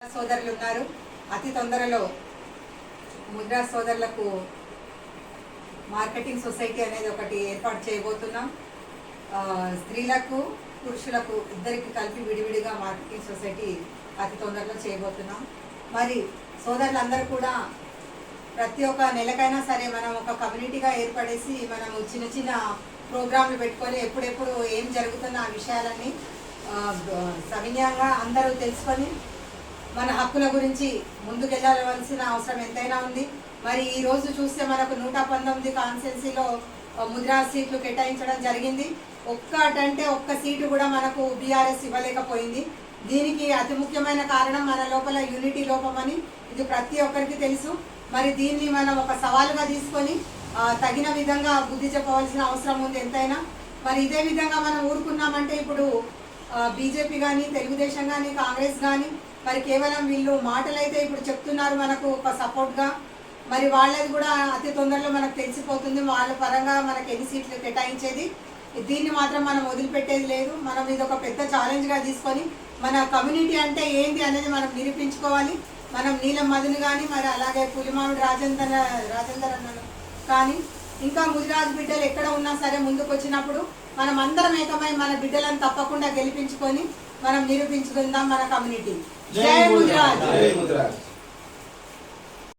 సోదరులు ఉన్నారు. అతి తొందరలో ముద్రా సోదరులకు మార్కెటింగ్ సొసైటీ అనేది ఒకటి ఏర్పాటు చేయబోతున్నాం. స్త్రీలకు పురుషులకు ఇద్దరికి కలిపి విడివిడిగా మార్కెటింగ్ సొసైటీ అతి తొందరలో చేయబోతున్నాం. మరి సోదరులందరూ కూడా ప్రతి ఒక్క నెలకైనా సరే మనం ఒక కమ్యూనిటీగా ఏర్పడేసి మనము చిన్న చిన్న ప్రోగ్రాంలు పెట్టుకొని ఎప్పుడెప్పుడు ఏం జరుగుతున్న ఆ విషయాలన్నీ సవినయంగా అందరూ తెలుసుకొని మన హక్కుల గురించి ముందుకెళ్ళవలసిన అవసరం ఎంతైనా ఉంది. మరి ఈ రోజు చూస్తే మనకు 119 కాన్స్టిట్యున్సీలో ముద్రా సీట్లు కేటాయించడం జరిగింది. ఒక్కటంటే ఒక్క సీటు కూడా మనకు బీఆర్ఎస్ ఇవ్వలేకపోయింది. దీనికి అతి ముఖ్యమైన కారణం మన లోపల యూనిటీ లోపమని ఇది ప్రతి ఒక్కరికి తెలుసు. మరి దీన్ని మనం ఒక సవాలుగా తీసుకొని తగిన విధంగా బుద్ధి చెప్పవలసిన అవసరం ఉంది ఎంతైనా. మరి ఇదే విధంగా మనం ఊరుకున్నామంటే ఇప్పుడు బీజేపీ కానీ, తెలుగుదేశం కానీ, కాంగ్రెస్ కానీ మరి కేవలం వీళ్ళు మాటలైతే ఇప్పుడు చెప్తున్నారు మనకు ఒక సపోర్ట్గా. మరి వాళ్ళది కూడా అతి తొందరలో మనకు తెలిసిపోతుంది వాళ్ళ పరంగా మనకు ఎన్ని సీట్లు కేటాయించేది. దీన్ని మాత్రం మనం వదిలిపెట్టేది లేదు. మనం ఇది ఒక పెద్ద ఛాలెంజ్గా తీసుకొని మన కమ్యూనిటీ అంటే ఏంటి అనేది మనం నిరూపించుకోవాలి. మనం నీలం మధుని కానీ, మరి అలాగే పులిమామిడి రాజేందర్ అన్నను కానీ, ఇంకా ముదిరాజు బిడ్డలు ఎక్కడ ఉన్నా సరే ముందుకు వచ్చినప్పుడు మనం అందరం ఏకమై మన బిడ్డలను తప్పకుండా గెలిపించుకొని మనం నిరూపించుకుందాం మన కమ్యూనిటీ. జై ముదిరాజ్.